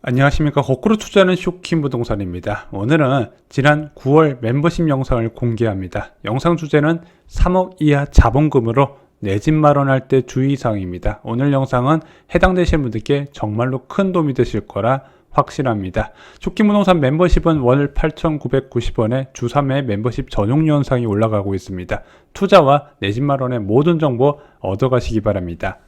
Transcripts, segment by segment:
안녕하십니까. 거꾸로 투자하는 쇼킹 부동산입니다. 오늘은 지난 9월 멤버십 영상을 공개합니다. 영상 주제는 3억 이하 자본금으로 내 집 마련할 때 주의사항입니다. 오늘 영상은 해당되시는 분들께 정말로 큰 도움이 되실 거라 확신합니다. 쇼킹 부동산 멤버십은 월 8,990원에 주 3회 멤버십 전용 영상이 올라가고 있습니다. 투자와 내 집 마련의 모든 정보 얻어가시기 바랍니다.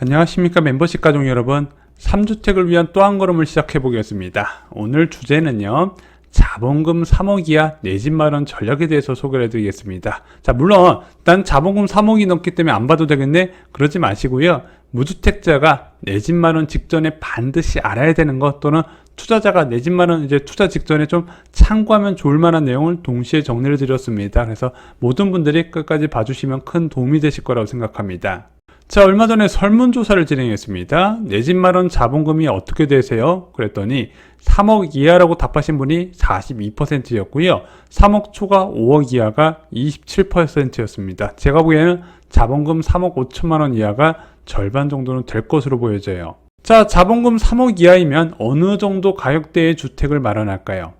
안녕하십니까. 멤버십 가족 여러분, 3주택을 위한 또 한 걸음을 시작해 보겠습니다. 오늘 주제는요, 자본금 3억 이하 내 집 마련 전략에 대해서 소개를 해드리겠습니다. 자, 물론 난 자본금 3억이 넘기 때문에 안 봐도 되겠네? 그러지 마시고요, 무주택자가 내 집 마련 직전에 반드시 알아야 되는 것, 또는 투자자가 내 집 마련 투자 직전에 좀 참고하면 좋을 만한 내용을 동시에 정리를 드렸습니다. 그래서 모든 분들이 끝까지 봐주시면 큰 도움이 되실 거라고 생각합니다. 자, 얼마 전에 설문조사를 진행했습니다. 내 집 마련 자본금이 어떻게 되세요? 그랬더니 3억 이하라고 답하신 분이 42%였고요. 3억 초과 5억 이하가 27%였습니다. 제가 보기에는 자본금 3억 5천만 원 이하가 절반 정도는 될 것으로 보여져요. 자, 자본금 3억 이하이면 어느 정도 가격대의 주택을 마련할까요?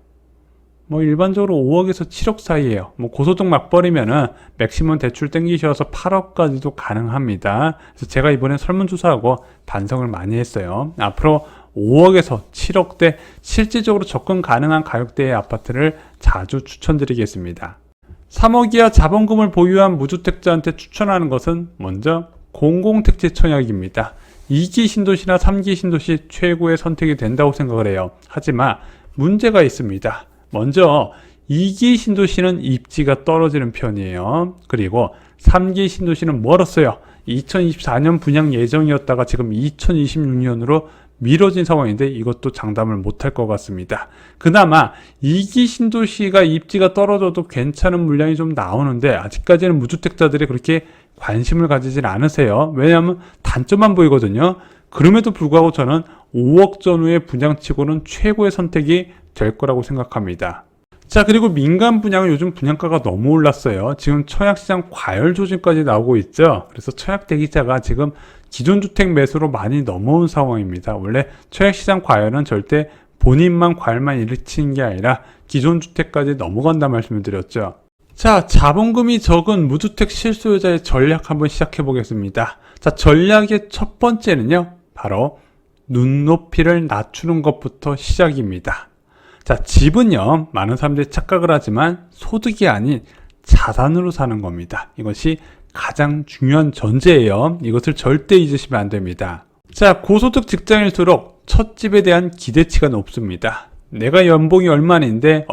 일반적으로 5억에서 7억 사이에요. 고소득 맞벌이면은 맥시멈 대출 땡기셔서 8억까지도 가능합니다. 그래서 제가 이번에 설문조사하고 반성을 많이 했어요. 앞으로 5억에서 7억대 실질적으로 접근 가능한 가격대의 아파트를 자주 추천드리겠습니다. 3억 이하 자본금을 보유한 무주택자한테 추천하는 것은 먼저 공공택지 청약입니다. 2기 신도시나 3기 신도시 최고의 선택이 된다고 생각을 해요. 하지만 문제가 있습니다. 먼저 2기 신도시는 입지가 떨어지는 편이에요. 그리고 3기 신도시는 멀었어요. 2024년 분양 예정이었다가 지금 2026년으로 미뤄진 상황인데 이것도 장담을 못할 것 같습니다. 그나마 2기 신도시가 입지가 떨어져도 괜찮은 물량이 좀 나오는데 아직까지는 무주택자들이 그렇게 관심을 가지진 않으세요. 왜냐하면 단점만 보이거든요. 그럼에도 불구하고 저는 5억 전후의 분양치고는 최고의 선택이 될 거라고 생각합니다. 자, 그리고 민간 분양은 요즘 분양가가 너무 올랐어요. 지금 청약시장 과열 조짐까지 나오고 있죠. 그래서 청약 대기자가 지금 기존 주택 매수로 많이 넘어온 상황입니다. 원래 청약시장 과열은 절대 본인만 과열만 일으키는 게 아니라 기존 주택까지 넘어간다 말씀을 드렸죠. 자, 자본금이 적은 무주택 실소유자의 전략 한번 시작해 보겠습니다. 자, 전략의 첫 번째는요, 바로 눈높이를 낮추는 것부터 시작입니다. 자, 집은요, 많은 사람들이 착각을 하지만 소득이 아닌 자산으로 사는 겁니다. 이것이 가장 중요한 전제예요. 이것을 절대 잊으시면 안 됩니다. 자, 고소득 직장일수록 첫 집에 대한 기대치가 높습니다. 내가 연봉이 얼마인데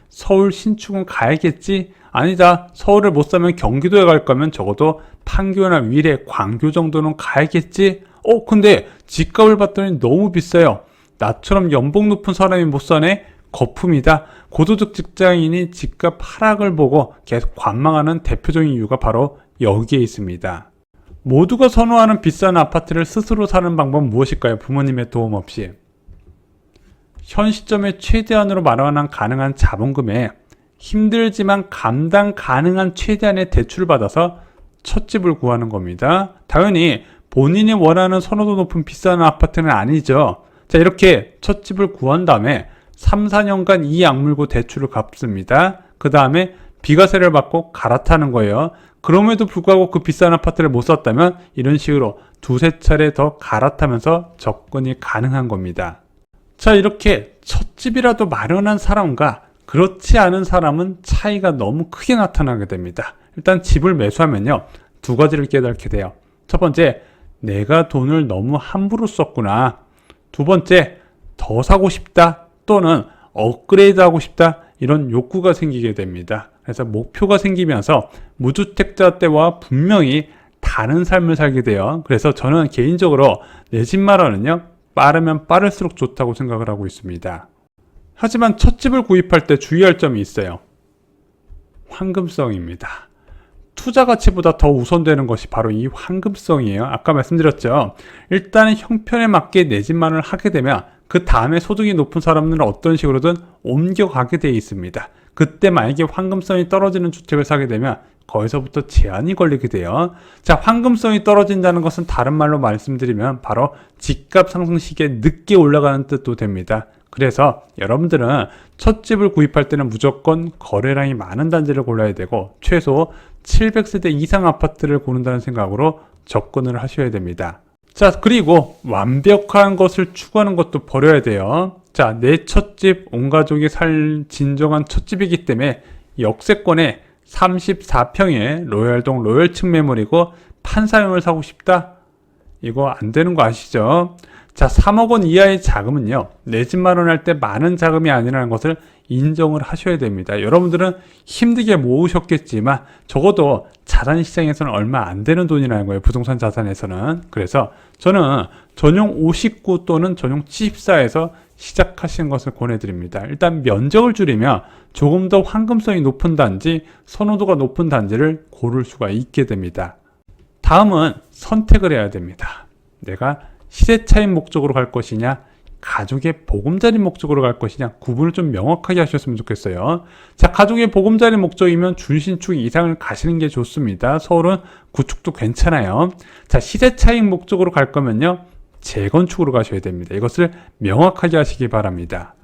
서울 신축은 가야겠지? 아니다. 서울을 못 사면 경기도에 갈 거면 적어도 판교나 위례, 광교 정도는 가야겠지? 근데 집값을 봤더니 너무 비싸요. 나처럼 연봉 높은 사람이 못 사네? 거품이다. 고소득 직장인이 집값 하락을 보고 계속 관망하는 대표적인 이유가 바로 여기에 있습니다. 모두가 선호하는 비싼 아파트를 스스로 사는 방법은 무엇일까요? 부모님의 도움 없이. 현 시점에 최대한으로 마련한 가능한 자본금에 힘들지만 감당 가능한 최대한의 대출을 받아서 첫 집을 구하는 겁니다. 당연히 본인이 원하는 선호도 높은 비싼 아파트는 아니죠. 자, 이렇게 첫 집을 구한 다음에 3, 4년간 이 악물고 대출을 갚습니다. 그 다음에 비과세를 받고 갈아타는 거예요. 그럼에도 불구하고 그 비싼 아파트를 못 샀다면 이런 식으로 두세 차례 더 갈아타면서 접근이 가능한 겁니다. 자, 이렇게 첫 집이라도 마련한 사람과 그렇지 않은 사람은 차이가 너무 크게 나타나게 됩니다. 일단 집을 매수하면요, 두 가지를 깨닫게 돼요. 첫 번째, 내가 돈을 너무 함부로 썼구나. 두 번째, 더 사고 싶다 또는 업그레이드 하고 싶다, 이런 욕구가 생기게 됩니다. 그래서 목표가 생기면서 무주택자 때와 분명히 다른 삶을 살게 돼요. 그래서 저는 개인적으로 내 집 마련은요, 빠르면 빠를수록 좋다고 생각을 하고 있습니다. 하지만 첫 집을 구입할 때 주의할 점이 있어요. 황금성입니다. 투자 가치보다 더 우선되는 것이 바로 이 황금성이에요. 아까 말씀드렸죠. 일단은 형편에 맞게 내 집 마련을 하게 되면 그 다음에 소득이 높은 사람들은 어떤 식으로든 옮겨가게 되어 있습니다. 그때 만약에 황금성이 떨어지는 주택을 사게 되면 거기서부터 제한이 걸리게 돼요. 자, 황금성이 떨어진다는 것은 다른 말로 말씀드리면 바로 집값 상승 시기에 늦게 올라가는 뜻도 됩니다. 그래서 여러분들은 첫 집을 구입할 때는 무조건 거래량이 많은 단지를 골라야 되고 최소 700세대 이상 아파트를 고른다는 생각으로 접근을 하셔야 됩니다. 자, 그리고 완벽한 것을 추구하는 것도 버려야 돼요. 자, 내 첫집, 온 가족이 살 진정한 첫집이기 때문에 역세권에 34평의 로얄동 로열층 매물이고 판사용을 사고 싶다? 이거 안 되는 거 아시죠? 자, 3억 원 이하의 자금은요, 내 집 마련할 때 많은 자금이 아니라는 것을 인정을 하셔야 됩니다. 여러분들은 힘들게 모으셨겠지만 적어도 자산 시장에서는 얼마 안 되는 돈이라는 거예요. 부동산 자산에서는. 그래서 저는 전용 59 또는 전용 74에서 시작하시는 것을 권해드립니다. 일단 면적을 줄이면 조금 더 황금성이 높은 단지, 선호도가 높은 단지를 고를 수가 있게 됩니다. 다음은 선택을 해야 됩니다. 내가 시세 차익 목적으로 갈 것이냐, 가족의 보금자리 목적으로 갈 것이냐, 구분을 좀 명확하게 하셨으면 좋겠어요. 자, 가족의 보금자리 목적이면 준신축 이상을 가시는 게 좋습니다. 서울은 구축도 괜찮아요. 자, 시세 차익 목적으로 갈 거면요, 재건축으로 가셔야 됩니다. 이것을 명확하게 하시기 바랍니다.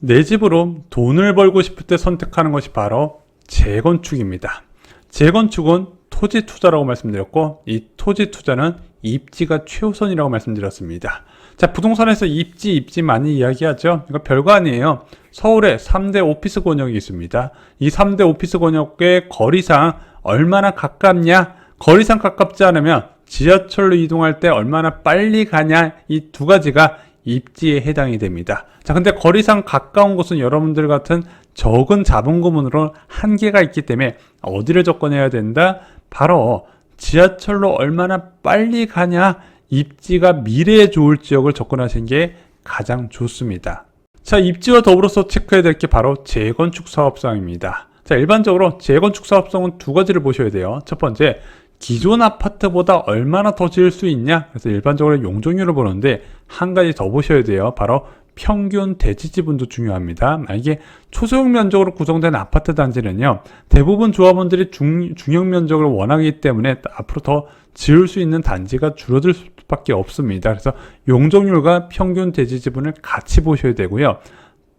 내 집으로 돈을 벌고 싶을 때 선택하는 것이 바로 재건축입니다. 재건축은 토지 투자라고 말씀드렸고, 이 토지 투자는 입지가 최우선이라고 말씀드렸습니다. 자, 부동산에서 입지 많이 이야기하죠. 이거 별거 아니에요. 서울에 3대 오피스 권역이 있습니다. 이 3대 오피스 권역의 거리상 얼마나 가깝냐, 거리상 가깝지 않으면 지하철로 이동할 때 얼마나 빨리 가냐, 이 두 가지가 입지에 해당이 됩니다. 자, 근데 거리상 가까운 곳은 여러분들 같은 적은 자본금으로 한계가 있기 때문에 어디를 접근해야 된다? 바로 지하철로 얼마나 빨리 가냐, 입지가 미래에 좋을 지역을 접근하시는 게 가장 좋습니다. 자, 입지와 더불어서 체크해야 될 게 바로 재건축 사업성입니다. 자, 일반적으로 재건축 사업성은 두 가지를 보셔야 돼요. 첫 번째, 기존 아파트보다 얼마나 더 지을 수 있냐? 그래서 일반적으로 용적률을 보는데 한 가지 더 보셔야 돼요. 바로 평균 대지 지분도 중요합니다. 만약에 초소형 면적으로 구성된 아파트 단지는요, 대부분 조합원들이 중형 면적을 원하기 때문에 앞으로 더 지을 수 있는 단지가 줄어들 수밖에 없습니다. 그래서 용적률과 평균 대지 지분을 같이 보셔야 되고요.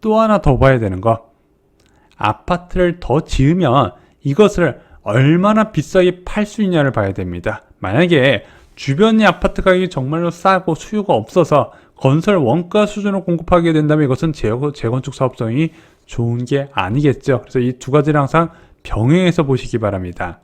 또 하나 더 봐야 되는 거, 아파트를 더 지으면 이것을 얼마나 비싸게 팔 수 있냐를 봐야 됩니다. 만약에 주변의 아파트 가격이 정말로 싸고 수요가 없어서 건설 원가 수준으로 공급하게 된다면 이것은 재건축 사업성이 좋은 게 아니겠죠. 그래서 이 두 가지를 항상 병행해서 보시기 바랍니다.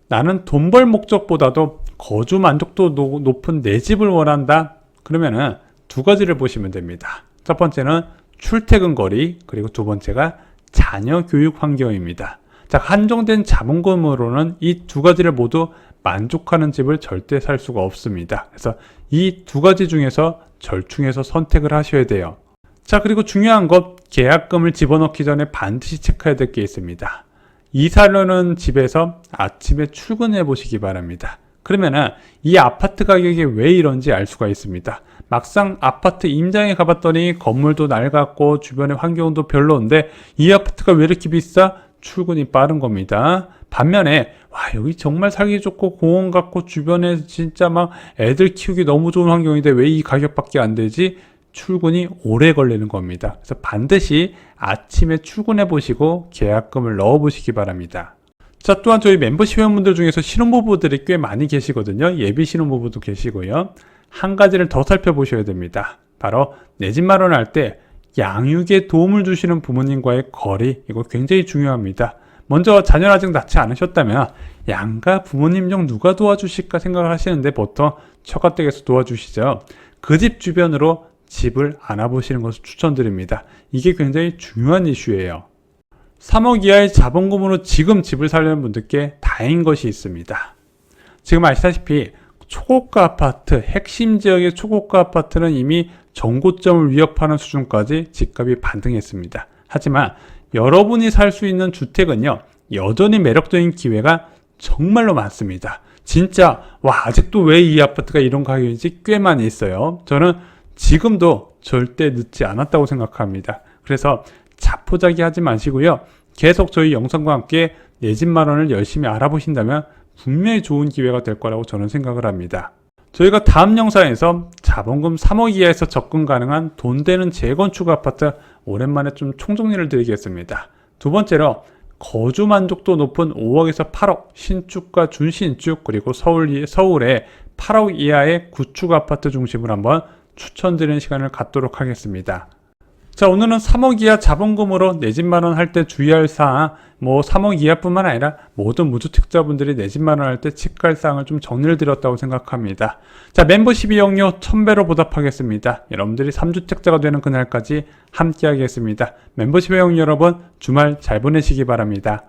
나는 돈 벌 목적보다도 거주 만족도 높은 내 집을 원한다? 그러면은 두 가지를 보시면 됩니다. 첫 번째는 출퇴근 거리, 그리고 두 번째가 자녀 교육 환경입니다. 자, 한정된 자본금으로는 이 두 가지를 모두 만족하는 집을 절대 살 수가 없습니다. 그래서 이 두 가지 중에서 절충해서 선택을 하셔야 돼요. 자, 그리고 중요한 것, 계약금을 집어넣기 전에 반드시 체크해야 될 게 있습니다. 이사료는 집에서 아침에 출근해 보시기 바랍니다. 그러면은 이 아파트 가격이 왜 이런지 알 수가 있습니다. 막상 아파트 임장에 가봤더니 건물도 낡았고 주변의 환경도 별로인데 이 아파트가 왜 이렇게 비싸? 출근이 빠른 겁니다. 반면에 와, 여기 정말 살기 좋고 공원 같고 주변에 진짜 막 애들 키우기 너무 좋은 환경인데 왜 이 가격밖에 안 되지? 출근이 오래 걸리는 겁니다. 그래서 반드시 아침에 출근해 보시고 계약금을 넣어 보시기 바랍니다. 자, 또한 저희 멤버십 회원분들 중에서 신혼부부들이 꽤 많이 계시거든요. 예비 신혼부부도 계시고요. 한 가지를 더 살펴보셔야 됩니다. 바로 내 집 마련할 때 양육에 도움을 주시는 부모님과의 거리, 이거 굉장히 중요합니다. 먼저 자녀를 아직 낳지 않으셨다면 양가 부모님 중 누가 도와주실까 생각을 하시는데 보통 처가댁에서 도와주시죠. 그 집 주변으로 집을 알아보시는 것을 추천드립니다. 이게 굉장히 중요한 이슈예요. 3억 이하의 자본금으로 지금 집을 사려는 분들께 다행인 것이 있습니다. 지금 아시다시피 초고가 아파트, 핵심 지역의 초고가 아파트는 이미 정고점을 위협하는 수준까지 집값이 반등했습니다. 하지만 여러분이 살 수 있는 주택은요, 여전히 매력적인 기회가 정말로 많습니다. 진짜 아직도 왜 이 아파트가 이런 가격인지 꽤 많이 있어요. 저는 지금도 절대 늦지 않았다고 생각합니다. 그래서 자포자기 하지 마시고요, 계속 저희 영상과 함께 내 집 마련을 열심히 알아보신다면 분명히 좋은 기회가 될 거라고 저는 생각을 합니다. 저희가 다음 영상에서 자본금 3억 이하에서 접근 가능한 돈 되는 재건축 아파트 오랜만에 좀 총정리를 드리겠습니다. 두 번째로 거주 만족도 높은 5억에서 8억 신축과 준신축, 그리고 서울의 8억 이하의 구축 아파트 중심으로 한번 추천드리는 시간을 갖도록 하겠습니다. 자, 오늘은 3억 이하 자본금으로 내 집 마련할 때 주의할 사항, 3억 이하뿐만 아니라 모든 무주택자분들이 내 집 마련할 때 칙할 사항을 좀 정리를 드렸다고 생각합니다. 자, 멤버십 이용료 1000배로 보답하겠습니다. 여러분들이 3주택자가 되는 그날까지 함께 하겠습니다. 멤버십 이용료 여러분, 주말 잘 보내시기 바랍니다.